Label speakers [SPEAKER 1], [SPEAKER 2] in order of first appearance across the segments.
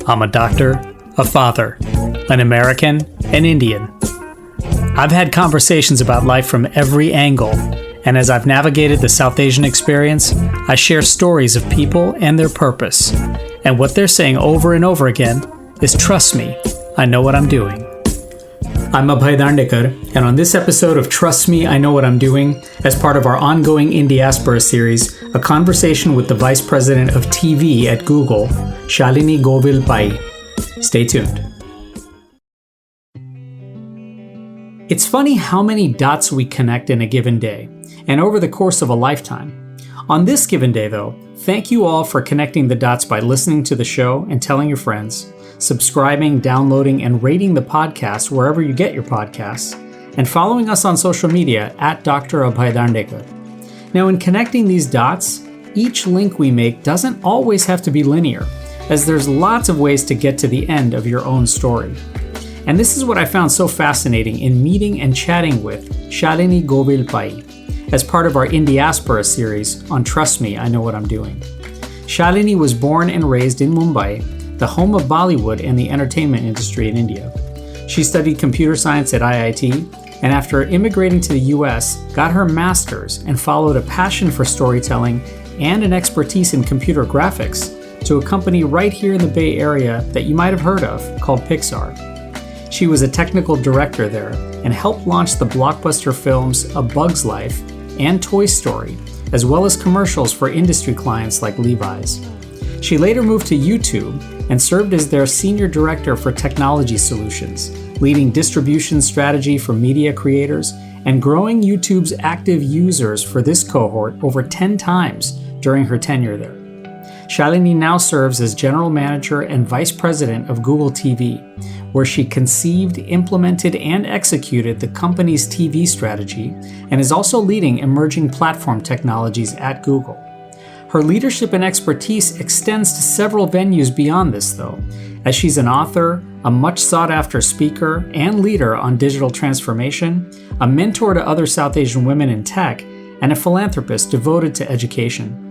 [SPEAKER 1] I'm a doctor, a father, an American, an Indian. I've had conversations about life from every angle, and as I've navigated the South Asian experience, I share stories of people and their purpose. And what they're saying over and over again is, trust me, I know what I'm doing. I'm Abhay, and on this episode of Trust Me, I Know What I'm Doing, as part of our ongoing INDIASPORA series, a conversation with the Vice President of TV at Google, Shalini Govil Pai. Stay tuned. It's funny how many dots we connect in a given day, and over the course of a lifetime. On this given day, though, thank you all for connecting the dots by listening to the show and telling your friends, subscribing, downloading, and rating the podcast wherever you get your podcasts, and following us on social media at Dr. Abhay. Now, in connecting these dots, each link we make doesn't always have to be linear, as there's lots of ways to get to the end of your own story. And this is what I found so fascinating in meeting and chatting with Shalini Govil Pai as part of our INDIASPORA series on Trust Me, I Know What I'm Doing. Shalini was born and raised in Mumbai, the home of Bollywood and the entertainment industry in India. She studied computer science at IIT, and after immigrating to the US, got her master's and followed a passion for storytelling and an expertise in computer graphics to a company right here in the Bay Area that you might have heard of called Pixar. She was a technical director there and helped launch the blockbuster films A Bug's Life and Toy Story, as well as commercials for industry clients like Levi's. She later moved to YouTube and served as their senior director for technology solutions, leading distribution strategy for media creators and growing YouTube's active users for this cohort over 10 times during her tenure there. Shalini now serves as general manager and vice president of Google TV, where she conceived, implemented, and executed the company's TV strategy, and is also leading emerging platform technologies at Google. Her leadership and expertise extends to several venues beyond this, though, as she's an author, a much sought-after speaker and leader on digital transformation, a mentor to other South Asian women in tech, and a philanthropist devoted to education.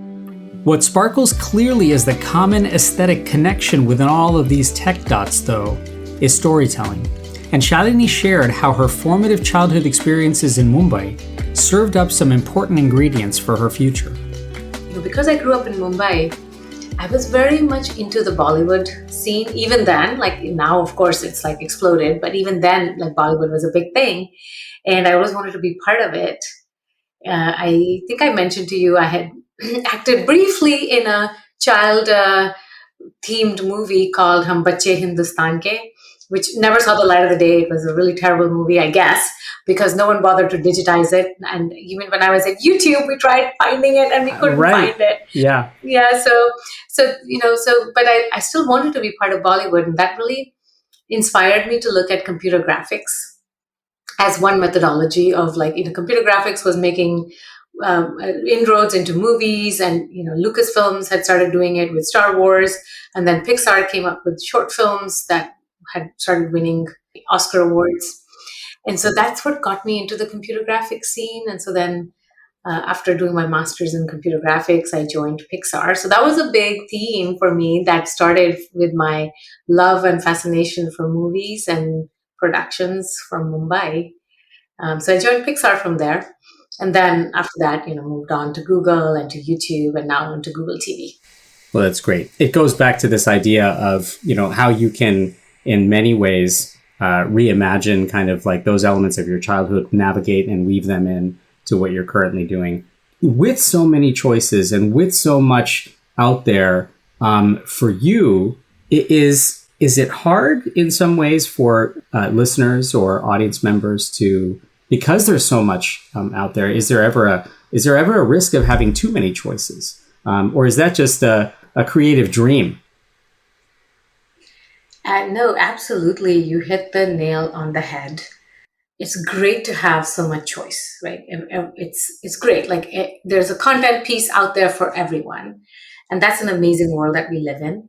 [SPEAKER 1] What sparkles clearly as the common aesthetic connection within all of these tech dots, though, is storytelling. And Shalini shared how her formative childhood experiences in Mumbai served up some important ingredients for her future.
[SPEAKER 2] Because I grew up in Mumbai, I was very much into the Bollywood scene. Even then, like now, of course, it's like exploded. But even then, like Bollywood was a big thing. And I always wanted to be part of it. I think I mentioned to you, I had acted briefly in a child themed movie called Hum Bacche Hindustan Ke, which never saw the light of the day. It was a really terrible movie, I guess, because no one bothered to digitize it. And even when I was at YouTube, we tried finding it and we couldn't find it.
[SPEAKER 1] Yeah.
[SPEAKER 2] Yeah. But I still wanted to be part of Bollywood. And that really inspired me to look at computer graphics as one methodology of computer graphics was making inroads into movies, and Lucasfilms had started doing it with Star Wars, and then Pixar came up with short films that had started winning Oscar awards. And so that's what got me into the computer graphics scene. And so then after doing my master's in computer graphics, I joined Pixar. So that was a big theme for me that started with my love and fascination for movies and productions from Mumbai. So I joined Pixar from there. And then after that, moved on to Google and to YouTube and now into Google TV.
[SPEAKER 1] Well, that's great. It goes back to this idea of, how you can, in many ways, reimagine kind of like those elements of your childhood, navigate and weave them in to what you're currently doing. With so many choices and with so much out there for you, is it hard in some ways for listeners or audience members to, because there's so much out there, is there ever a risk of having too many choices? Or is that just a creative dream?
[SPEAKER 2] No, absolutely. You hit the nail on the head. It's great to have so much choice, right? It's great. There's a content piece out there for everyone. And that's an amazing world that we live in.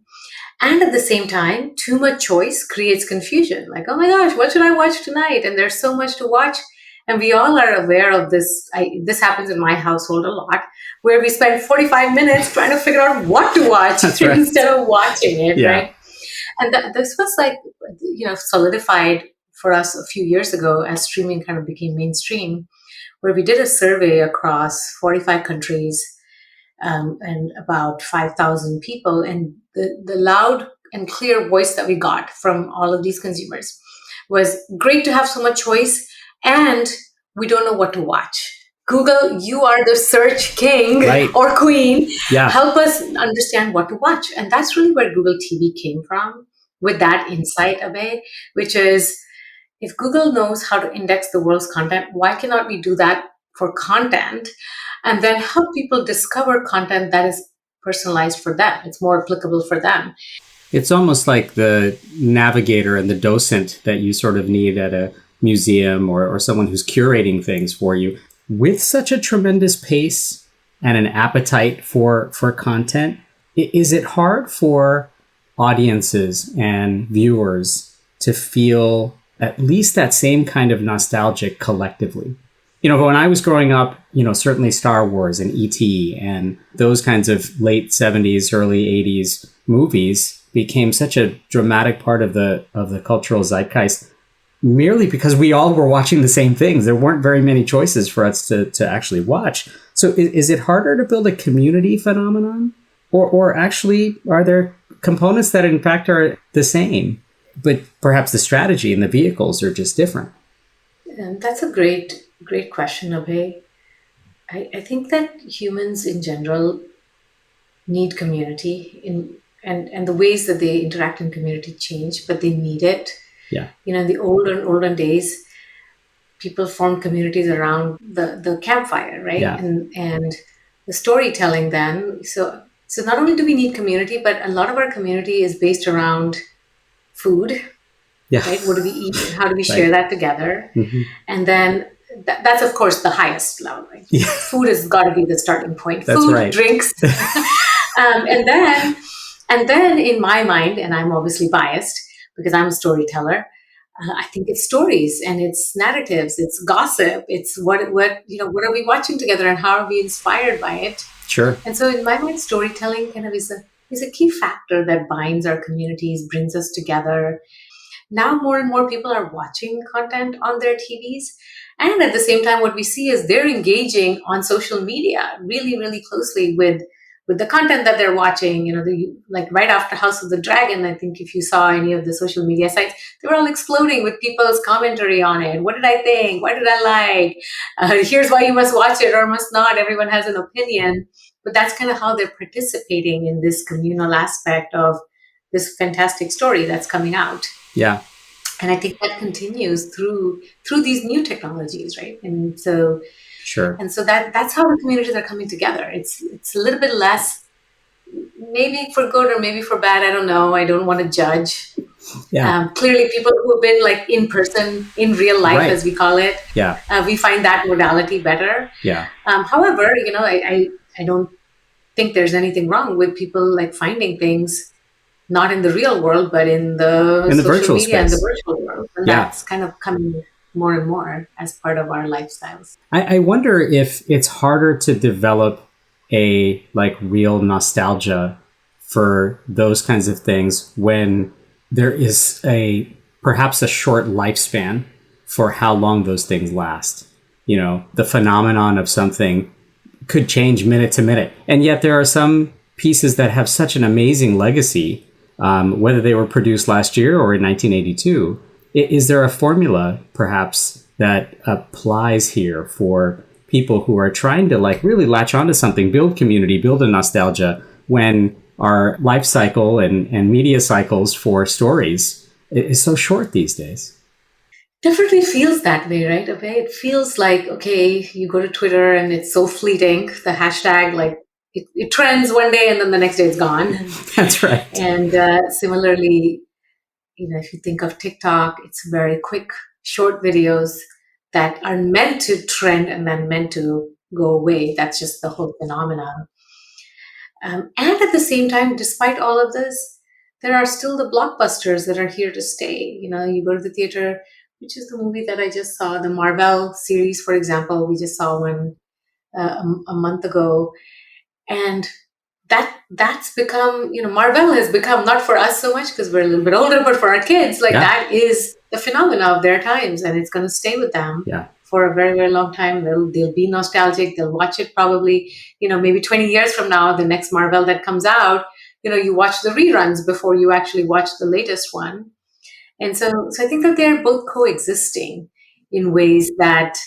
[SPEAKER 2] And at the same time, too much choice creates confusion. Like, oh my gosh, what should I watch tonight? And there's so much to watch. And we all are aware of this. This happens in my household a lot, where we spend 45 minutes trying to figure out what to watch instead of watching it, right? And this was like, solidified for us a few years ago as streaming kind of became mainstream, where we did a survey across 45 countries, and about 5,000 people. And the loud and clear voice that we got from all of these consumers was, great to have so much choice, and we don't know what to watch. Google, you are the search king, right, or queen.
[SPEAKER 1] Yeah.
[SPEAKER 2] Help us understand what to watch. And that's really where Google TV came from, with that insight, Abhay, which is, if Google knows how to index the world's content, why cannot we do that for content, and then help people discover content that is personalized for them? It's more applicable for them.
[SPEAKER 1] It's almost like the navigator and the docent that you sort of need at a museum, or someone who's curating things for you. With such a tremendous pace and an appetite for content, is it hard for audiences and viewers to feel at least that same kind of nostalgic collectively? When I was growing up, certainly Star Wars and E.T. and those kinds of late 70s, early 80s movies became such a dramatic part of the cultural zeitgeist, merely because we all were watching the same things. There weren't very many choices for us to actually watch. So is it harder to build a community phenomenon? Or actually, are there components that in fact are the same, but perhaps the strategy and the vehicles are just different?
[SPEAKER 2] And that's a great question, Abhay. I think that humans in general need community, and the ways that they interact in community change, but they need it.
[SPEAKER 1] Yeah.
[SPEAKER 2] In the olden days, people formed communities around the campfire, right?
[SPEAKER 1] Yeah.
[SPEAKER 2] And the storytelling then. So not only do we need community, but a lot of our community is based around food.
[SPEAKER 1] Yeah.
[SPEAKER 2] Right? What do we eat? And how do we share that together?
[SPEAKER 1] Mm-hmm.
[SPEAKER 2] And then that's of course the highest level. Right?
[SPEAKER 1] Yeah.
[SPEAKER 2] Food has got to be the starting point.
[SPEAKER 1] That's
[SPEAKER 2] food,
[SPEAKER 1] right.
[SPEAKER 2] Drinks, and then in my mind, and I'm obviously biased because I'm a storyteller, I think it's stories and it's narratives, it's gossip, it's what are we watching together and how are we inspired by it?
[SPEAKER 1] Sure.
[SPEAKER 2] And so in my mind, storytelling kind of is a key factor that binds our communities, brings us together. Now more and more people are watching content on their TVs. And at the same time, what we see is they're engaging on social media really, really closely with the content that they're watching. Like right after House of the Dragon, I think if you saw any of the social media sites, they were all exploding with people's commentary on it. What did I think? What did I like? Here's why you must watch it or must not. Everyone has an opinion. But that's kind of how they're participating in this communal aspect of this fantastic story that's coming out.
[SPEAKER 1] Yeah.
[SPEAKER 2] And I think that continues through these new technologies, right? And so,
[SPEAKER 1] sure.
[SPEAKER 2] And so that's how the communities are coming together. It's a little bit less, maybe for good or maybe for bad. I don't know. I don't want to judge.
[SPEAKER 1] Yeah.
[SPEAKER 2] Clearly, people who have been like in person, in real life, right, as we call it.
[SPEAKER 1] Yeah.
[SPEAKER 2] We find that modality better.
[SPEAKER 1] Yeah.
[SPEAKER 2] However, I don't think there's anything wrong with people like finding things not in the real world, but in the
[SPEAKER 1] virtual
[SPEAKER 2] media
[SPEAKER 1] space.
[SPEAKER 2] And the virtual world. And that's kind of coming more and more as part of our lifestyles.
[SPEAKER 1] I wonder if it's harder to develop a like real nostalgia for those kinds of things when there is perhaps a short lifespan for how long those things last. The phenomenon of something could change minute to minute. And yet there are some pieces that have such an amazing legacy, whether they were produced last year or in 1982. Is there a formula, perhaps, that applies here for people who are trying to like really latch onto something, build community, build a nostalgia, when our life cycle and media cycles for stories is so short these days?
[SPEAKER 2] Definitely feels that way, right? Okay, it feels like, okay, you go to Twitter and it's so fleeting. The hashtag, like, it trends one day and then the next day it's gone.
[SPEAKER 1] That's right.
[SPEAKER 2] And similarly, if you think of TikTok, it's very quick, short videos that are meant to trend and then meant to go away. That's just the whole phenomenon. And at the same time, despite all of this, there are still the blockbusters that are here to stay. You go to the theater, which is the movie that I just saw, the Marvel series, for example. We just saw one a month ago. And that's become, Marvel has become, not for us so much because we're a little bit older, but for our kids, like that is the phenomena of their times, and it's going to stay with them for a very, very long time. They'll be nostalgic. They'll watch it probably, maybe 20 years from now, the next Marvel that comes out, you watch the reruns before you actually watch the latest one. And so I think that they're both coexisting in ways that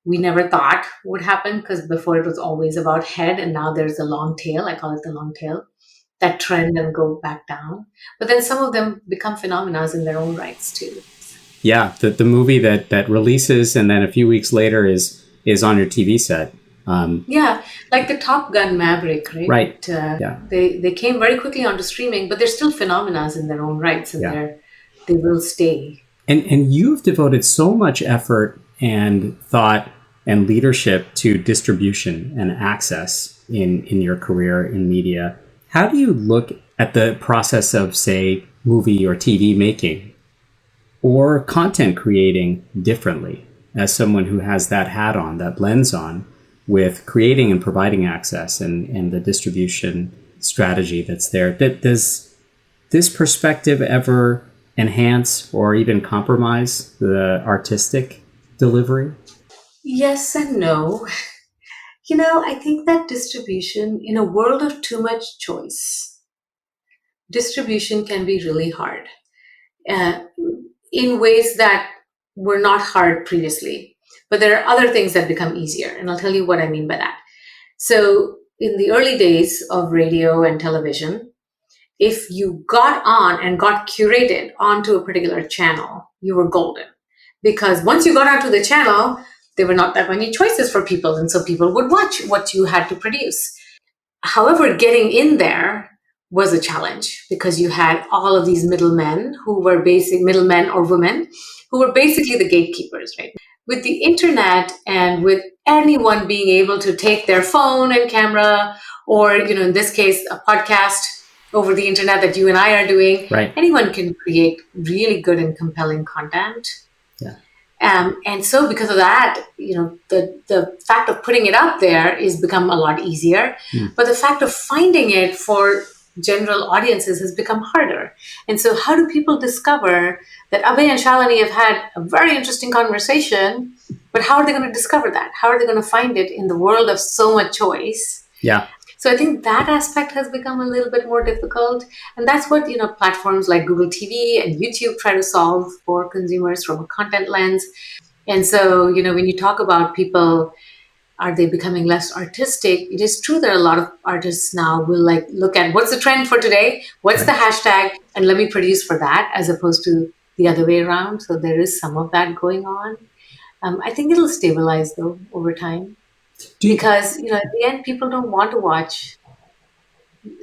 [SPEAKER 2] we never thought would happen, because before it was always about head, and now there's a long tail. I call it the long tail, that trend and go back down. But then some of them become phenomena in their own rights too.
[SPEAKER 1] Yeah, the movie that releases and then a few weeks later is on your TV set.
[SPEAKER 2] Like the Top Gun Maverick, right?
[SPEAKER 1] Right.
[SPEAKER 2] They came very quickly onto streaming, but they're still phenomena in their own rights, and they will stay.
[SPEAKER 1] And you've devoted so much effort and thought and leadership to distribution and access in your career in media. How do you look at the process of, say, movie or TV making or content creating differently as someone who has that hat on, that lens on, with creating and providing access and the distribution strategy that's there? Does this perspective ever enhance or even compromise the artistic delivery?
[SPEAKER 2] Yes and no. I think that distribution, in a world of too much choice, distribution can be really hard in ways that were not hard previously. But there are other things that become easier, and I'll tell you what I mean by that. So in the early days of radio and television, if you got on and got curated onto a particular channel, you were golden. Because once you got onto the channel, there were not that many choices for people, and so people would watch what you had to produce. However, getting in there was a challenge, because you had all of these middlemen who were middlemen or women who were basically the gatekeepers, right? With the internet and with anyone being able to take their phone and camera, or, in this case, a podcast over the internet that you and I are doing, anyone can create really good and compelling content. And so because of that, the fact of putting it up there is become a lot easier. But the fact of finding it for general audiences has become harder. And so how do people discover that Abhay and Shalini have had a very interesting conversation, but how are they going to discover that? How are they going to find it in the world of so much choice? So I think that aspect has become a little bit more difficult. And that's what, platforms like Google TV and YouTube try to solve for consumers from a content lens. And so, when you talk about people, are they becoming less artistic? It is true that a lot of artists now will look at what's the trend for today, what's the hashtag, and let me produce for that, as opposed to the other way around. So there is some of that going on. I think it'll stabilize though over time. Because, at the end, people don't want to watch.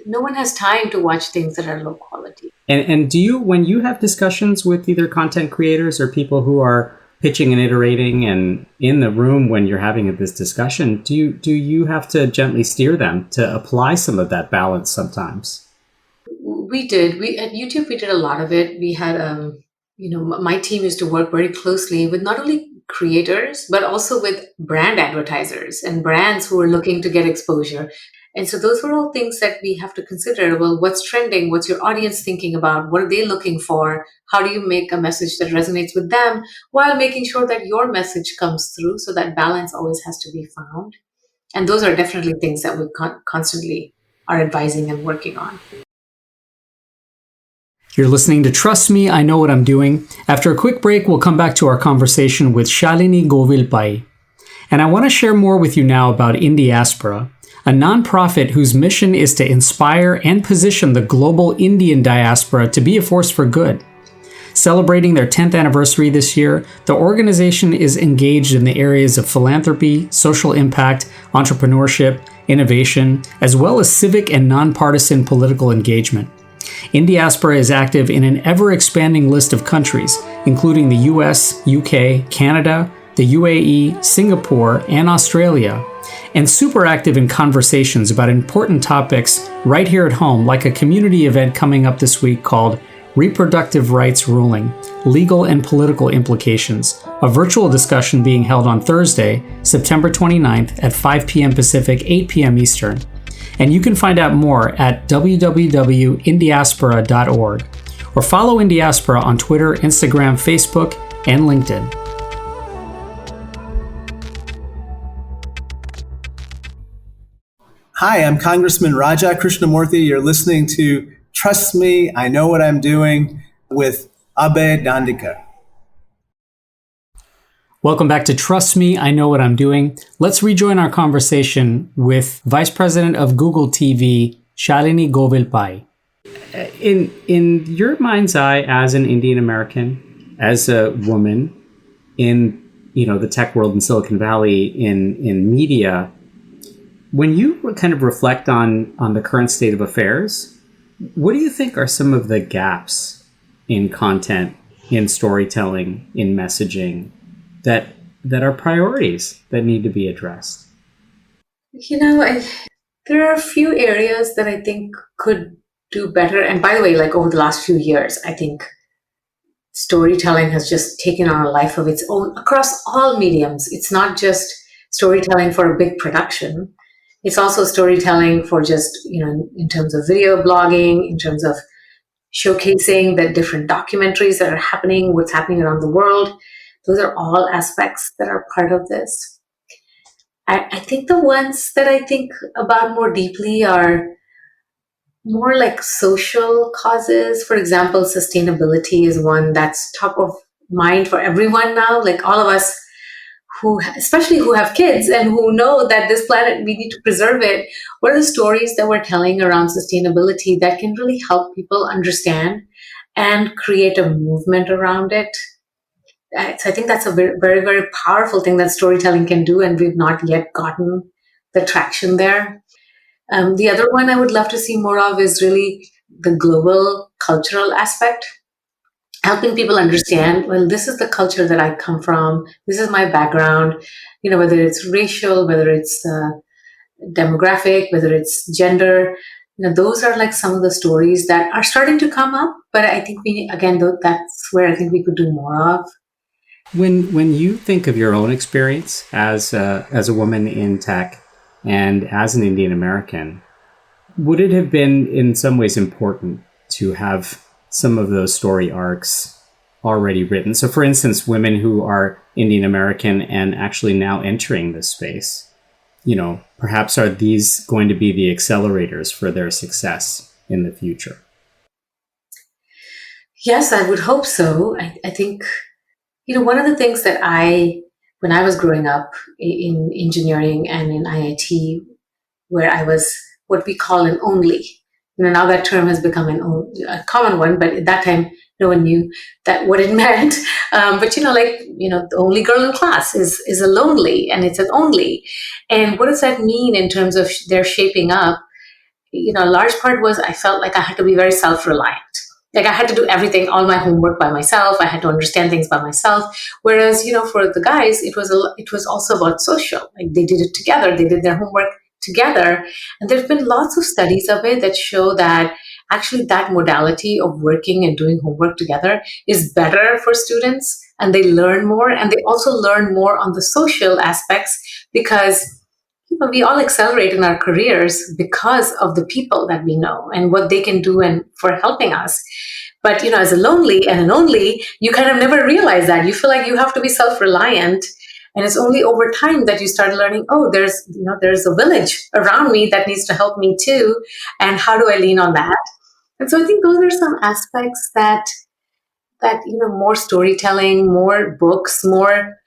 [SPEAKER 2] No one has time to watch things that are low quality.
[SPEAKER 1] And do you, when you have discussions with either content creators or people who are pitching and iterating and in the room when you're having this discussion, do you have to gently steer them to apply some of that balance sometimes?
[SPEAKER 2] We did. At YouTube, we did a lot of it. We had, my team used to work very closely with not only creators, but also with brand advertisers and brands who are looking to get exposure. And so those were all things that we have to consider. Well, what's trending? What's your audience thinking about? What are they looking for? How do you make a message that resonates with them while making sure that your message comes through? So that balance always has to be found. And those are definitely things that we constantly are advising and working on.
[SPEAKER 1] You're listening to Trust Me, I Know What I'm Doing. After a quick break, we'll come back to our conversation with Shalini Govil Pai. And I want to share more with you now about INDIASPORA, a nonprofit whose mission is to inspire and position the global Indian diaspora to be a force for good. Celebrating their 10th anniversary this year, the organization is engaged in the areas of philanthropy, social impact, entrepreneurship, innovation, as well as civic and nonpartisan political engagement. INDIASPORA is active in an ever-expanding list of countries, including the US, UK, Canada, the UAE, Singapore, and Australia, and super active in conversations about important topics right here at home, like a community event coming up this week called Reproductive Rights Ruling, Legal and Political Implications, a virtual discussion being held on Thursday, September 29th at 5 p.m. Pacific, 8 p.m. Eastern. And you can find out more at www.indiaspora.org or follow INDIASPORA on Twitter, Instagram, Facebook, and LinkedIn.
[SPEAKER 3] Hi, I'm Congressman Raja Krishnamurthy. You're listening to Trust Me, I Know What I'm Doing with Abhay Dandekar.
[SPEAKER 1] Welcome back to Trust Me, I Know What I'm Doing. Let's rejoin our conversation with Vice President of Google TV, Shalini Govil Pai. In your mind's eye, as an Indian American, as a woman in the tech world in Silicon Valley, in media, when you kind of reflect on the current state of affairs, what do you think are some of the gaps in content, in storytelling, in messaging that are priorities that need to be addressed?
[SPEAKER 2] There are a few areas that I think could do better. And by the way, like over the last few years, I think storytelling has just taken on a life of its own across all mediums. It's not just storytelling for a big production. It's also storytelling for just, in terms of video blogging, in terms of showcasing the different documentaries that are happening, what's happening around the world. Those are all aspects that are part of this. I think the ones that I think about more deeply are more like social causes. For example, sustainability is one that's top of mind for everyone now. Like all of us especially who have kids and who know that this planet, we need to preserve it. What are the stories that we're telling around sustainability that can really help people understand and create a movement around it? So I think that's a very, very, very powerful thing that storytelling can do, and we've not yet gotten the traction there. The other one I would love to see more of is really the global cultural aspect, helping people understand, well, this is the culture that I come from, this is my background, whether it's racial, whether it's demographic, whether it's gender. Those are like some of the stories that are starting to come up, but I think that's where I think we could do more of.
[SPEAKER 1] When you think of your own experience as a woman in tech and as an Indian American, would it have been in some ways important to have some of those story arcs already written? So for instance, women who are Indian American and actually now entering this space, perhaps are these going to be the accelerators for their success in the future?
[SPEAKER 2] Yes, I would hope so. I think, one of the things that when I was growing up in engineering and in IIT, where I was what we call an only, now that term has become a common one, but at that time, no one knew that what it meant. But the only girl in class is a lonely, and it's an only. And what does that mean in terms of their shaping up? A large part was I felt like I had to be very self-reliant. Like I had to do everything, all my homework by myself. I had to understand things by myself. Whereas, for the guys, it was also about social. Like they did it together. They did their homework together. And there's been lots of studies of it that show that actually that modality of working and doing homework together is better for students, and they learn more, and they also learn more on the social aspects because we all accelerate in our careers because of the people that we know and what they can do and for helping us. But as a lonely and an only, you kind of never realize that. You feel like you have to be self-reliant. And it's only over time that you start learning, there's a village around me that needs to help me too. And how do I lean on that? And so I think those are some aspects that more storytelling, more books, more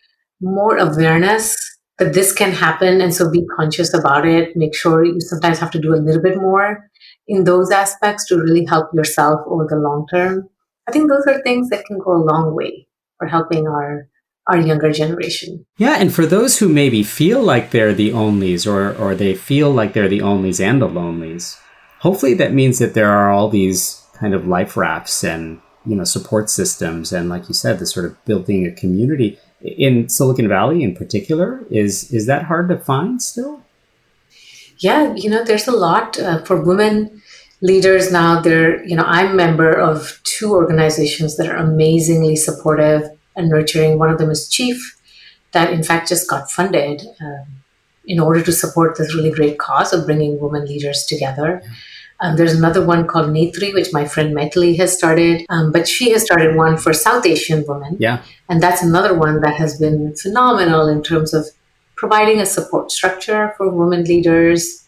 [SPEAKER 2] awareness that this can happen. And so be conscious about it. Make sure you sometimes have to do a little bit more in those aspects to really help yourself over the long term. I think those are things that can go a long way for helping our younger generation.
[SPEAKER 1] Yeah, and for those who maybe feel like they're the onlys or they feel like they're the onlys and the lonelies, hopefully that means that there are all these kind of life rafts and support systems, and like you said, the sort of building a community. In Silicon Valley in particular, is that hard to find still?
[SPEAKER 2] Yeah, there's a lot for women leaders now. I'm a member of two organizations that are amazingly supportive and nurturing. One of them is Chief, that in fact just got funded in order to support this really great cause of bringing women leaders together. There's another one called Netri, which my friend Maithili has started, but she has started one for South Asian women.
[SPEAKER 1] Yeah.
[SPEAKER 2] And that's another one that has been phenomenal in terms of providing a support structure for women leaders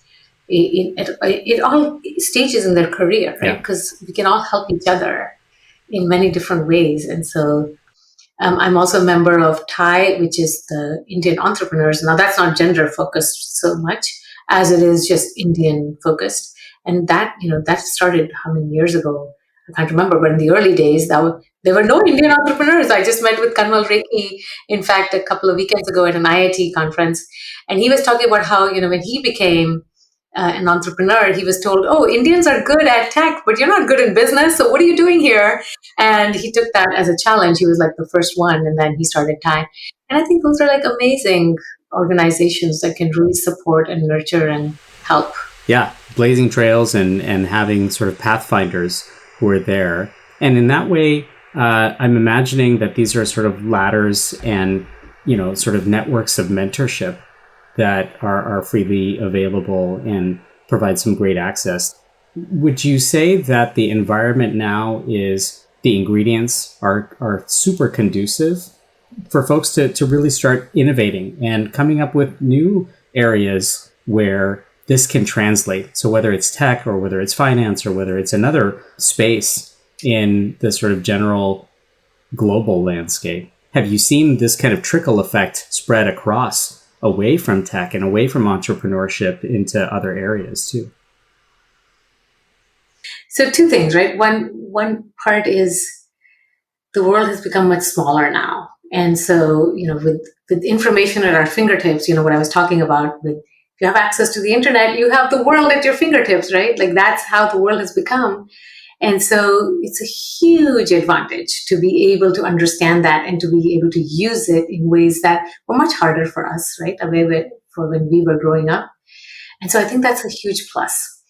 [SPEAKER 2] at all stages in their career, right? Because we can all help each other in many different ways. And so I'm also a member of TIE, which is the Indian Entrepreneurs. Now, that's not gender focused so much as it is just Indian focused. And that, that started how many years ago? I can't remember, but in the early days, there were no Indian entrepreneurs. I just met with Kanwal Reiki, in fact, a couple of weekends ago at an IIT conference. And he was talking about how, when he became an entrepreneur, he was told, oh, Indians are good at tech, but you're not good in business. So what are you doing here? And he took that as a challenge. He was like the first one, and then he started TIE. And I think those are like amazing organizations that can really support and nurture and help.
[SPEAKER 1] Yeah, blazing trails and having sort of pathfinders who are there. And in that way, I'm imagining that these are sort of ladders and, sort of networks of mentorship that are freely available and provide some great access. Would you say that the environment now is, the ingredients are super conducive for folks to really start innovating and coming up with new areas where this can translate? So whether it's tech or whether it's finance or whether it's another space in the sort of general global landscape, have you seen this kind of trickle effect spread across away from tech and away from entrepreneurship into other areas too?
[SPEAKER 2] So two things, right? One part is the world has become much smaller now. And so, with information at our fingertips, what I was talking about with, if you have access to the internet, you have the world at your fingertips, right? Like that's how the world has become. And so it's a huge advantage to be able to understand that and to be able to use it in ways that were much harder for us, right? For when we were growing up. And so I think that's a huge plus.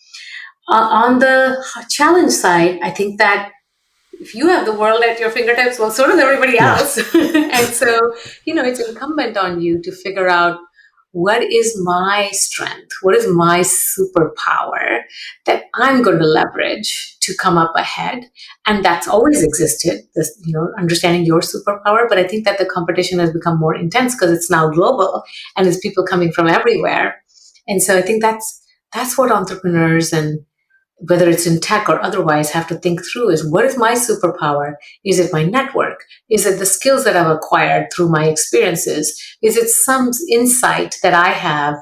[SPEAKER 2] On the challenge side, I think that if you have the world at your fingertips, well, so does everybody else. And so, it's incumbent on you to figure out, what is my strength? What is my superpower that I'm going to leverage to come up ahead? And that's always existed, this, understanding your superpower. But I think that the competition has become more intense because it's now global and there's people coming from everywhere. And so I think that's what entrepreneurs, and whether it's in tech or otherwise, have to think through is, what is my superpower? Is it my network? Is it the skills that I've acquired through my experiences? Is it some insight that I have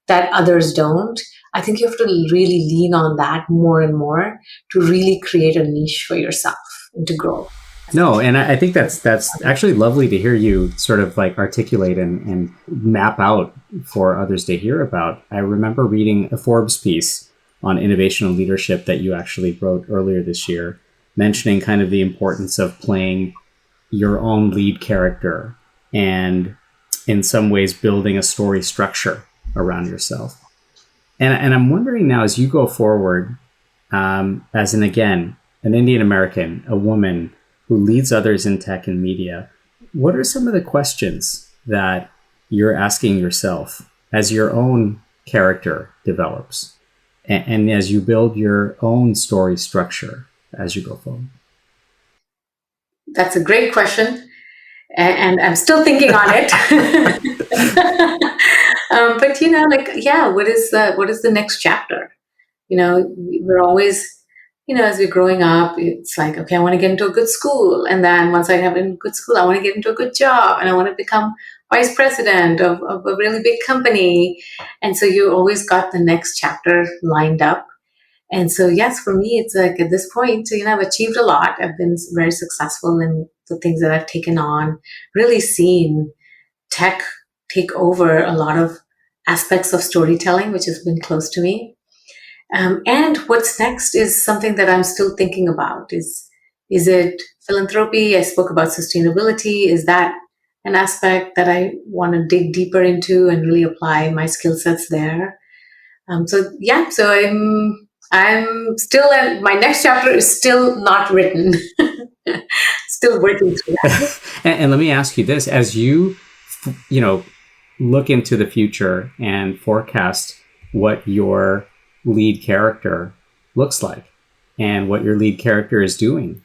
[SPEAKER 2] that others don't? I think you have to really lean on that more and more to really create a niche for yourself and to grow.
[SPEAKER 1] No, and I think that's actually lovely to hear you sort of like articulate and map out for others to hear about. I remember reading a Forbes piece on innovation and leadership that you actually wrote earlier this year, mentioning kind of the importance of playing your own lead character and in some ways building a story structure around yourself. And I'm wondering now, as you go forward, as an Indian American, a woman who leads others in tech and media, what are some of the questions that you're asking yourself as your own character develops? And as you build your own story structure as you go forward?
[SPEAKER 2] That's a great question. And I'm still thinking on it. But what is the next chapter? We're always, as we're growing up, it's like, okay, I want to get into a good school. And then once I have a good school, I want to get into a good job and I want to become vice president of a really big company. And so you always got the next chapter lined up. And so, yes, for me, it's like at this point, I've achieved a lot. I've been very successful in the things that I've taken on, really seen tech take over a lot of aspects of storytelling, which has been close to me. And what's next is something that I'm still thinking about. Is it philanthropy? I spoke about sustainability. Is that an aspect that I want to dig deeper into and really apply my skill sets there? So I'm still at, my next chapter is still not written. Still working through that.
[SPEAKER 1] And let me ask you this, as you look into the future and forecast what your lead character looks like and what your lead character is doing,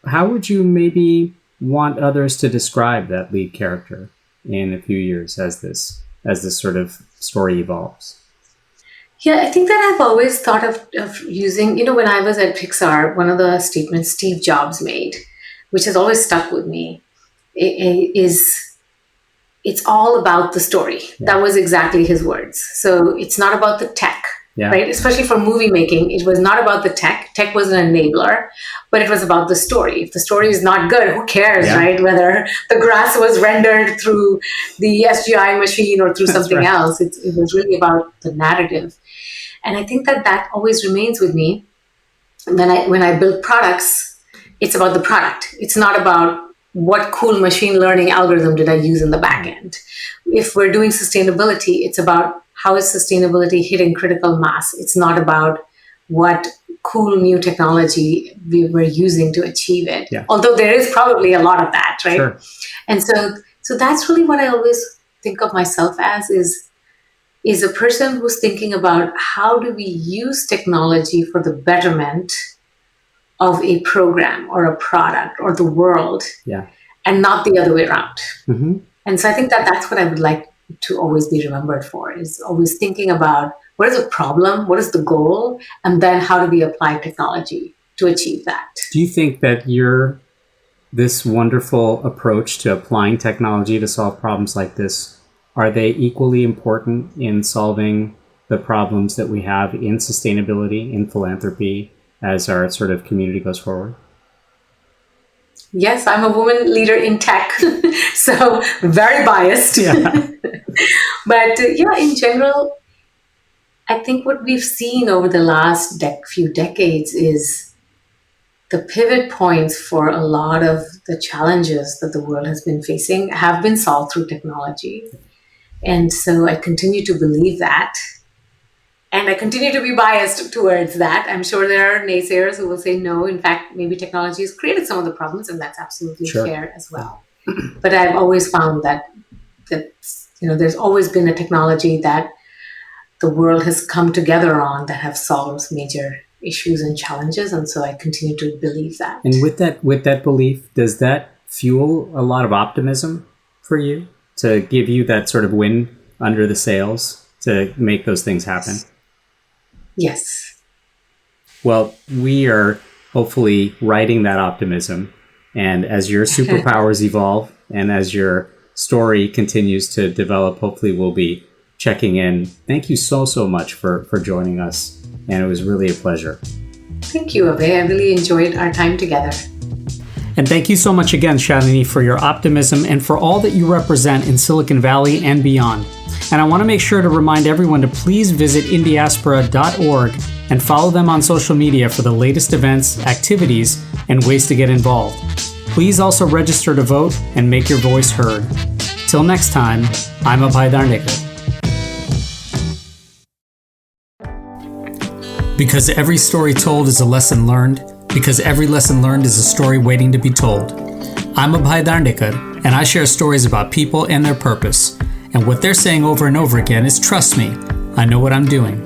[SPEAKER 1] how would you maybe want others to describe that lead character in a few years as this sort of story evolves?
[SPEAKER 2] Yeah, I think that I've always thought of using, when I was at Pixar, one of the statements Steve Jobs made, which has always stuck with me, is it's all about the story. Yeah. That was exactly his words. So it's not about the tech, right? Especially for movie making, it was not about the tech. Tech was an enabler, but it was about the story. If the story is not good, who cares, right? Whether the grass was rendered through the SGI machine or through something else. It was really about the narrative. And I think that always remains with me. When I build products, it's about the product. It's not about what cool machine learning algorithm did I use in the back end. If we're doing sustainability, it's about how is sustainability hitting critical mass. It's not about what cool new technology we were using to achieve it. Yeah. Although there is probably a lot of that, right? Sure. And so that's really what I always think of myself as is a person who's thinking about how do we use technology for the betterment of a program or a product or the world, and not the other way around. Mm-hmm. And so I think that's what I would like to always be remembered for, is always thinking about what is the problem, what is the goal, and then how do we apply technology to achieve that.
[SPEAKER 1] Do you think that this wonderful approach to applying technology to solve problems like this, are they equally important in solving the problems that we have in sustainability, in philanthropy, as our sort of community goes forward?
[SPEAKER 2] Yes, I'm a woman leader in tech, so very biased. Yeah. But in general, I think what we've seen over the last few decades is the pivot points for a lot of the challenges that the world has been facing have been solved through technology. And so I continue to believe that. And I continue to be biased towards that. I'm sure there are naysayers who will say, no, in fact, maybe technology has created some of the problems, and that's absolutely fair as well. But I've always found that there's always been a technology that the world has come together on that have solved major issues and challenges. And so I continue to believe that.
[SPEAKER 1] And with that belief, does that fuel a lot of optimism for you, to give you that sort of wind under the sails to make those things happen?
[SPEAKER 2] Yes.
[SPEAKER 1] Well, we are hopefully riding that optimism. And as your superpowers evolve and as your story continues to develop, hopefully we'll be checking in. Thank you so much for joining us. And it was really a pleasure.
[SPEAKER 2] Thank you, Abhay. I really enjoyed our time together.
[SPEAKER 1] And thank you so much again, Shalini, for your optimism and for all that you represent in Silicon Valley and beyond. And I want to make sure to remind everyone to please visit INDIASPORA.org and follow them on social media for the latest events, activities, and ways to get involved. Please also register to vote and make your voice heard. Till next time, I'm Abhay Darnikar. Because every story told is a lesson learned, because every lesson learned is a story waiting to be told. I'm Abhay Darnikar, and I share stories about people and their purpose. And what they're saying over and over again is, trust me, I know what I'm doing.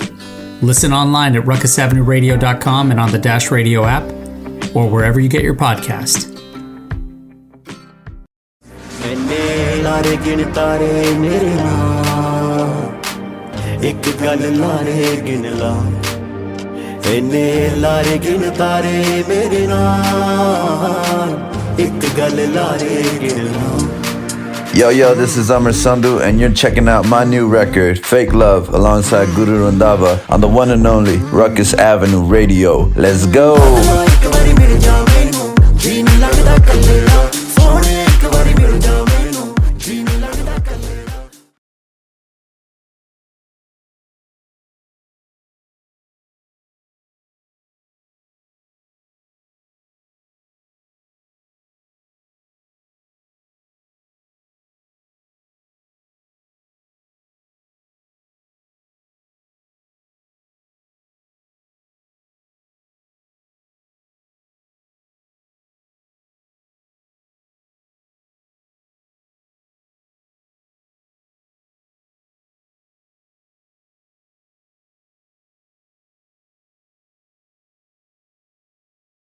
[SPEAKER 1] Listen online at ruckusavenueradio.com and on the Dash Radio app, or wherever you get your podcast.
[SPEAKER 4] Yo, this is Amar Sandhu, and you're checking out my new record, Fake Love, alongside Guru Randava on the one and only Ruckus Avenue Radio. Let's go!